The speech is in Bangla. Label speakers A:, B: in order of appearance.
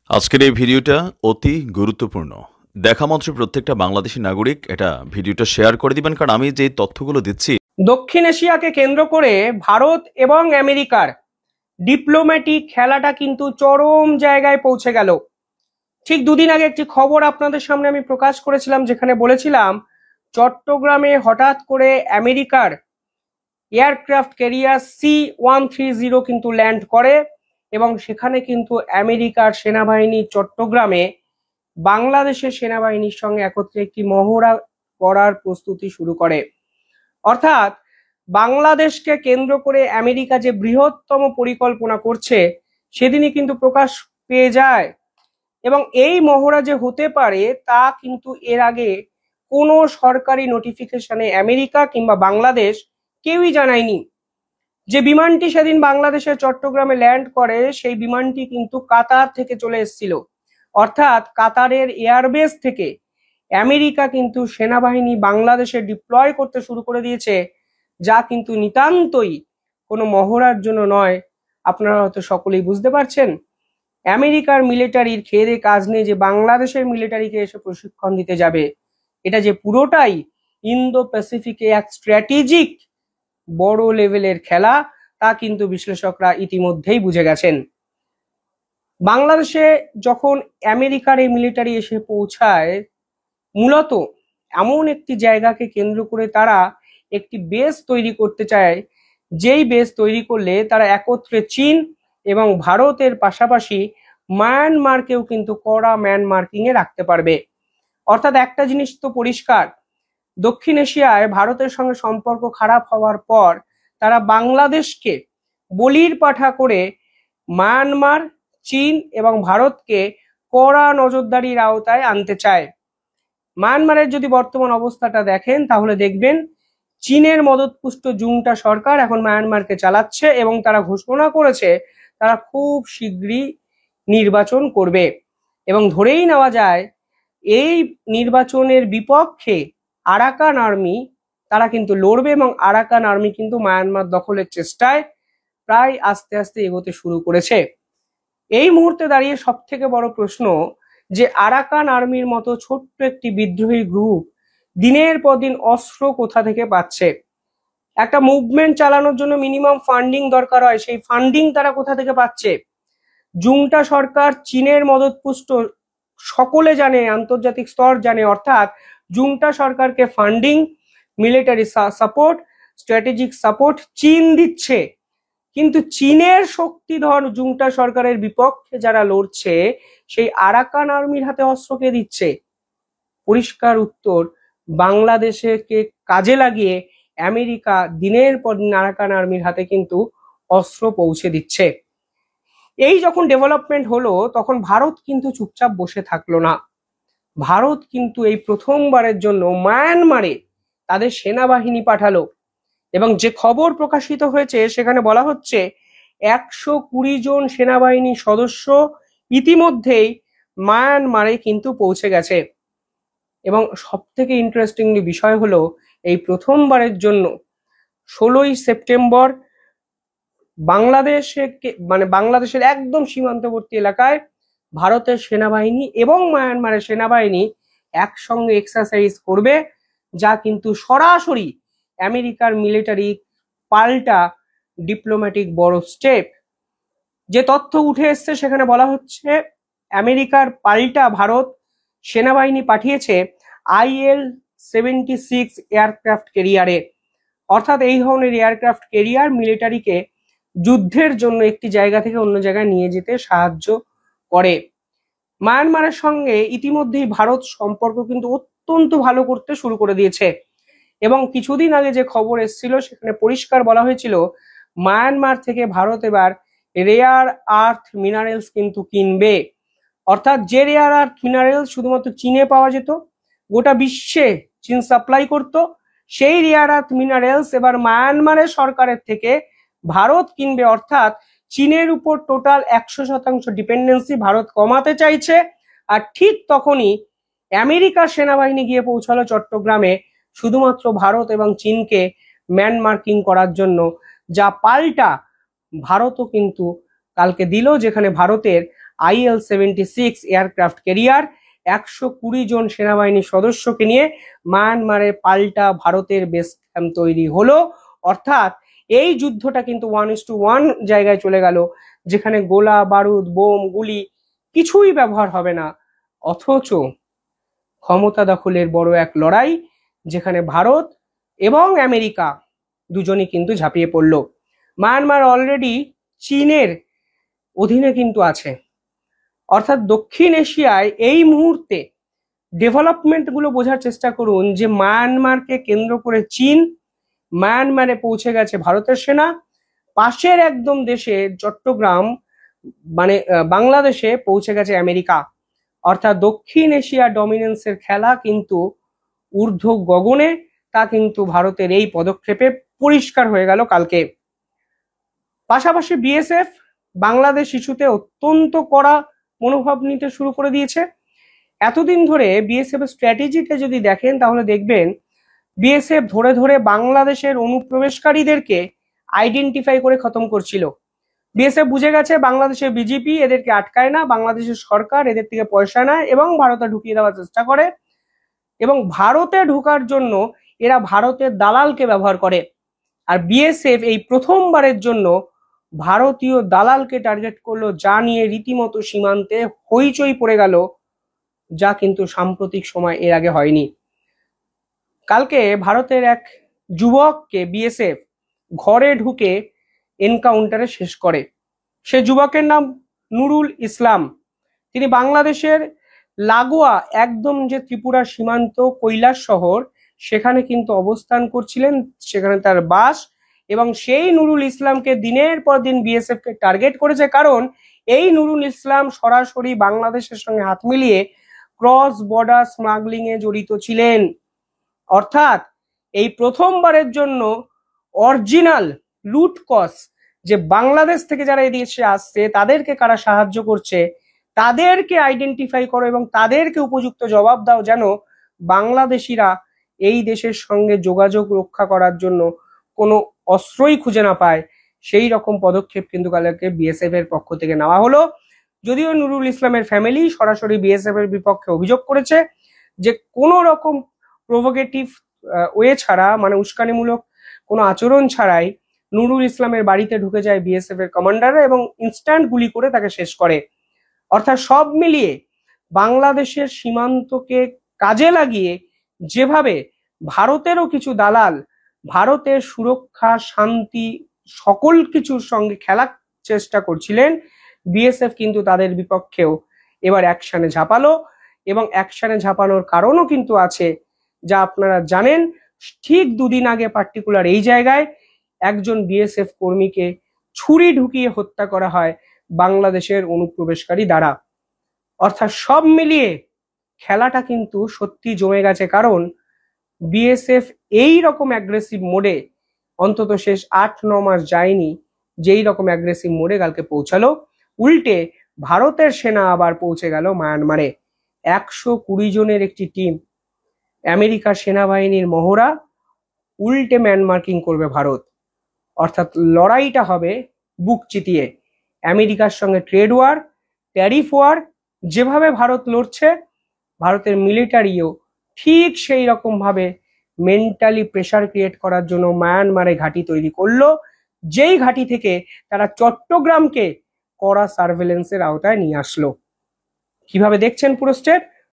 A: আজকের এই ভিডিওটা অতি গুরুত্বপূর্ণ। দেখা মাত্র প্রত্যেকটা বাংলাদেশী নাগরিক এটা ভিডিওটা শেয়ার করে দিবেন, কারণ আমি যে তথ্যগুলো দিচ্ছি।
B: দক্ষিণ এশিয়াকে কেন্দ্র করে ভারত এবং আমেরিকার ডিপ্লোম্যাটিক খেলাটা কিন্তু চরম জায়গায় পৌঁছে গেল। ঠিক দুদিন আগে একটি খবর আপনাদের সামনে আমি প্রকাশ করেছিলাম, যেখানে বলেছিলাম চট্টগ্রামে হঠাৎ করে আমেরিকার এয়ারক্রাফট ক্যারিয়ার C-130 কিন্তু ল্যান্ড করে এবং সেখানে কিন্তু আমেরিকার সেনাবাহিনী চট্টগ্রামে বাংলাদেশের সেনাবাহিনীর সঙ্গে একত্রে একটি মহড়া করার প্রস্তুতি শুরু করে। অর্থাৎ বাংলাদেশকে কেন্দ্র করে আমেরিকা যে বৃহত্তম পরিকল্পনা করছে সেদিনই কিন্তু প্রকাশ পেয়ে যায়। এবং এই মহড়া যে হতে পারে তা কিন্তু এর আগে কোনো সরকারি নোটিফিকেশনে আমেরিকা কিংবা বাংলাদেশ কেউই জানায়নি। যে বিমানটি সেদিন বাংলাদেশের চট্টগ্রামে ল্যান্ড করে সেই বিমানটি কিন্তু কাতার থেকে চলে এসেছিল। অর্থাৎ কাতারের এয়ারবেস থেকে আমেরিকা কিন্তু সেনাবাহিনী বাংলাদেশে ডিপ্লয় করতে শুরু করে দিয়েছে, যা কিন্তু নিতান্তই কোনো মহড়ার জন্য নয়। আপনারা হয়তো সকলেই বুঝতে পারছেন আমেরিকার মিলিটারির খেয়ে কাজ নেই যে বাংলাদেশের মিলিটারিকে এসে প্রশিক্ষণ দিতে যাবে। এটা যে পুরোটাই ইন্দো প্যাসিফিকে এক স্ট্র্যাটেজিক বড় লেভেলের খেলা তা কিন্তু বিশ্লেষকরা ইতিমধ্যেই বুঝে গেছেন। বাংলাদেশে যখন আমেরিকার এই মিলিটারি এসে পৌঁছায়, মূলত এমন একটি জায়গাকে কেন্দ্র করে তারা একটি বেস তৈরি করতে চায়, যেই বেস তৈরি করলে তারা একত্রে চীন এবং ভারতের পাশাপাশি মায়ানমারকেও কিন্তু কড়া ম্যান মার্কিং এ রাখতে পারবে। অর্থাৎ একটা জিনিস তো পরিষ্কার, দক্ষিণ এশিয়ায় ভারতের সঙ্গে সম্পর্ক খারাপ হওয়ার পর তারা বাংলাদেশকে বলির পাঠা করে মায়ানমার, চীন এবং ভারতকে কড়া নজরদারির আওতায় আনতে চায়। মায়ানমারের যদি বর্তমান অবস্থাটা দেখেন তাহলে দেখবেন চীনের মদতপুষ্ট জুংটা সরকার এখন মায়ানমারকে চালাচ্ছে এবং তারা ঘোষণা করেছে তারা খুব শীঘ্রই নির্বাচন করবে। এবং ধরেই নেওয়া যায় এই নির্বাচনের বিপক্ষে আরাকান আর্মি তারা কিন্তু লড়বে এবং আরাকান আর্মি কিন্তু মায়ানমার দখলের চেষ্টায় প্রায় আস্তে আস্তে এগোতে শুরু করেছে। এই মুহূর্তে দাঁড়িয়ে সব থেকে বড় প্রশ্ন যে আরাকান আর্মির মতো ছোট্ট একটি বিদ্রোহী গ্রুপ দিনের পর দিন অস্ত্র কোথা থেকে পাচ্ছে? একটা মুভমেন্ট চালানোর জন্য মিনিমাম ফান্ডিং দরকার হয়, সেই ফান্ডিং তারা কোথা থেকে পাচ্ছে? জুংটা সরকার চীনের মদতপুষ্ট, সকলে জানে, আন্তর্জাতিক স্তর জানে। অর্থাৎ জুংটা সরকারকে funding, military support, strategic support চীন দিচ্ছে। কিন্তু চীনের শক্তিধর জুংটা সরকারের বিপক্ষে যারা লড়ছে সেই আরাকান আর্মির হাতে অস্ত্র কে দিচ্ছে? পরিষ্কার উত্তর, বাংলাদেশকে কাজে লাগিয়ে আমেরিকা দিনের পর দিন আরাকান আর্মির হাতে কিন্তু অস্ত্র পৌঁছে দিচ্ছে। এই যখন ডেভেলপমেন্ট হলো তখন ভারত কিন্তু চুপচাপ বসে থাকলো না। ভারত কিন্তু এই প্রথমবারের জন্য মায়ানমারে তাদের সেনাবাহিনী পাঠালো এবং যে খবর প্রকাশিত হয়েছে সেখানে বলা হচ্ছে 120 জন সেনাবাহিনী সদস্য ইতিমধ্যেই মায়ানমারে কিন্তু পৌঁছে গেছে। এবং সব থেকে ইন্টারেস্টিং বিষয় হলো এই প্রথমবারের জন্য 16ই সেপ্টেম্বর বাংলাদেশের একদম সীমান্তবর্তী এলাকায় ভারতের সেনাবাহিনী এবং মায়ানমারের সেনাবাহিনী একসঙ্গে এক্সারসাইজ করবে, যা কিন্তু সরাসরি আমেরিকার মিলিটারি পাল্টা ডিপ্লোম্যাটিক বড় স্টেপ। যে তথ্য উঠে এসছে সেখানে বলা হচ্ছে আমেরিকার পাল্টা ভারত সেনাবাহিনী পাঠিয়েছে IL-76 এয়ারক্রাফট ক্যারিয়ারে। অর্থাৎ এই ধরনের এয়ারক্রাফট ক্যারিয়ার মিলিটারিকে যুদ্ধের জন্য একটি জায়গা থেকে অন্য জায়গায় নিয়ে যেতে সাহায্য করে। মায়ানমারের সঙ্গে ইতিমধ্যেই ভারত সম্পর্ক কিন্তু অত্যন্ত ভালো করতে শুরু করে দিয়েছে এবং কিছুদিন আগে যে খবর এসেছিল সেখানে পরিষ্কার বলা হয়েছিল মায়ানমার থেকে ভারত এবার রেয়ার আর্থ মিনারেলস কিন্তু কিনবে। অর্থাৎ যে রেয়ার আর্থ মিনারেলস শুধুমাত্র চীনে পাওয়া যেত, গোটা বিশ্বে চীন সাপ্লাই করত, সেই রেয়ার আর্থ মিনারেলস এবার মায়ানমারের সরকারের থেকে ভারত কিনবে। অর্থাৎ চীনের উপর টোটাল 100% ডিপেন্ডেন্সি ভারত কমাতে চাইছে। আর ঠিক তখনই আমেরিকার সেনাবাহিনী গিয়ে পৌঁছালো চট্টগ্রামে শুধুমাত্র ভারত এবং চীনকে ম্যান মার্কিং করার জন্য, যা পাল্টা ভারতও কিন্তু কালকে দিল, যেখানে ভারতের IL-76 এয়ারক্রাফট ক্যারিয়ার 120 জন সেনাবাহিনীর সদস্যকে নিয়ে মায়ানমারে পাল্টা ভারতের বেস ক্যাম্প তৈরি হলো। অর্থাৎ এই যুদ্ধটা কিন্তু 1:1 জায়গায় চলে গেল, যেখানে গোলা বারুদ বোম গুলি কিছুই ব্যবহার হবে না, অথচ ক্ষমতা দখলের বড় এক লড়াই, যেখানে ভারত এবং আমেরিকা দুজনই কিন্তু ঝাঁপিয়ে পড়ল। মায়ানমার অলরেডি চীনের অধীনে কিন্তু আছে। অর্থাৎ দক্ষিণ এশিয়ায় এই মুহূর্তে ডেভেলপমেন্ট গুলো বোঝার চেষ্টা করুন, যে মায়ানমারকে কেন্দ্র করে চীন, মায়ানমারে পৌঁছে গেছে ভারতের সেনা, পাশের একদম দেশে চট্টগ্রাম মানে বাংলাদেশে পৌঁছে গেছে আমেরিকা। অর্থাৎ দক্ষিণ এশিয়া ডমিনেন্সের খেলা কিন্তু ঊর্ধ্ব গগনে, তা কিন্তু ভারতের এই পদক্ষেপে পরিষ্কার হয়ে গেল কালকে। পাশাপাশি বিএসএফ বাংলাদেশ ইস্যুতে অত্যন্ত কড়া মনোভাব নিতে শুরু করে দিয়েছে। এতদিন ধরে বিএসএফ এর স্ট্র্যাটেজিটা যদি দেখেন তাহলে দেখবেন বিএসএফ ধরে ধরে বাংলাদেশের অনুপ্রবেশকারীদেরকে আইডেন্টিফাই করে খতম করছিল। বিএসএফ বুঝে গেছে বাংলাদেশের বিজেপি এদেরকে আটকায় না, বাংলাদেশের সরকার এদের থেকে পয়সা নেয় এবং ভারতে ঢুকিয়ে দেওয়ার চেষ্টা করে, এবং ভারতে ঢোকার জন্য এরা ভারতের দালালকে ব্যবহার করে। আর বিএসএফ এই প্রথমবারের জন্য ভারতীয় দালালকে টার্গেট করলো, যা নিয়ে রীতিমতো সীমান্তে হইচই পড়ে গেল, যা কিন্তু সাম্প্রতিক সময় এর আগে হয়নি। কালকে ভারতের এক যুবককে বিএসএফ ঘরে ঢুকে এনকাউন্টারে শেষ করে। সে যুবকের নাম নুরুল ইসলাম। তিনি বাংলাদেশের লাগোয়া একদম যে ত্রিপুরা সীমান্ত কৈলাস শহর, সেখানে কিন্তু অবস্থান করছিলেন, সেখানে তার বাস। এবং সেই নুরুল ইসলামকে দিনের পর দিন বিএসএফ কে টার্গেট করেছে, কারণ এই নুরুল ইসলাম সরাসরি বাংলাদেশের সঙ্গে হাত মিলিয়ে ক্রস বর্ডার স্মাগলিং এ জড়িত ছিলেন। অর্থাৎ এই প্রথমবারের জন্য অরিজিনাল লুট কস, যে বাংলাদেশ থেকে যারা এই দেশে আসছে তাদেরকে কারা সাহায্য করছে, তাদেরকে আইডেন্টিফাই করো এবং তাদেরকে উপযুক্ত জবাব দাও, যেন বাংলাদেশিরা এই দেশের সঙ্গে যোগাযোগ রক্ষা করার জন্য কোনো অস্ত্রই খুঁজে না পায়। সেই রকম পদক্ষেপ কিন্তু কালকে বিএসএফ এর পক্ষ থেকে নেওয়া হলো। যদিও নুরুল ইসলামের ফ্যামিলি সরাসরি বিএসএফ এর বিপক্ষে অভিযোগ করেছে যে কোনো রকম প্রভোগেটিভ ওয়ে ছাড়া, মানে উস্কানিমূলক কোনো আচরণ ছাড়াই নুরুল ইসলামের বাড়িতে ঢুকে যায় বিএসএফ এর কমান্ডাররা এবং ইনস্ট্যান্ট গুলি করে তাকে শেষ করে। অর্থাৎ সব মিলিয়ে বাংলাদেশের সীমান্তকে কাজে লাগিয়ে যেভাবে ভারতেরও কিছু দালাল ভারতের সুরক্ষা, শান্তি সকল কিছুর সঙ্গে খেলার চেষ্টা করছিলেন, বিএসএফ কিন্তু তাদের বিপক্ষেও এবার অ্যাকশনে ঝাঁপালো। এবং অ্যাকশনে ঝাঁপানোর কারণও কিন্তু আছে, যা আপনারা জানেন। ঠিক দুদিন আগে পার্টিকুলার এই জায়গায় একজন বিএসএফ কর্মীকে ছুরি ঢুকিয়ে হত্যা করা হয় বাংলাদেশের অনুপ্রবেশকারী দ্বারা। অর্থাৎ সব মিলিয়ে খেলাটা কিন্তু সত্যি জমে গেছে, কারণ বিএসএফ এই রকম অ্যাগ্রেসিভ মোডে অন্তত শেষ 8-9 মাস যায়নি, যেই রকম অ্যাগ্রেসিভ মোডে কালকে পৌঁছালো। উল্টে ভারতের সেনা আবার পৌঁছে গেল মায়ানমারে। 120 জনের একটি টিম, আমেরিকার সেনাবাহিনীর মহড়া, উল্টে ম্যানমার্কিং করবে ভারত। অর্থাৎ লড়াইটা হবে বুক চিতিয়ে। আমেরিকার সঙ্গে ট্রেড ওয়ার, ট্যারিফ ওয়ার যেভাবে ভারত লড়ছে, ভারতের মিলিটারিও ঠিক সেই রকম ভাবে মেন্টালি প্রেসার ক্রিয়েট করার জন্য মায়ানমারে ঘাঁটি তৈরি করলো, যেই ঘাঁটি থেকে তারা চট্টগ্রামকে কড়া সার্ভেলেন্সের আওতায় নিয়ে আসলো। কিভাবে দেখছেন পুরো স্টেপ?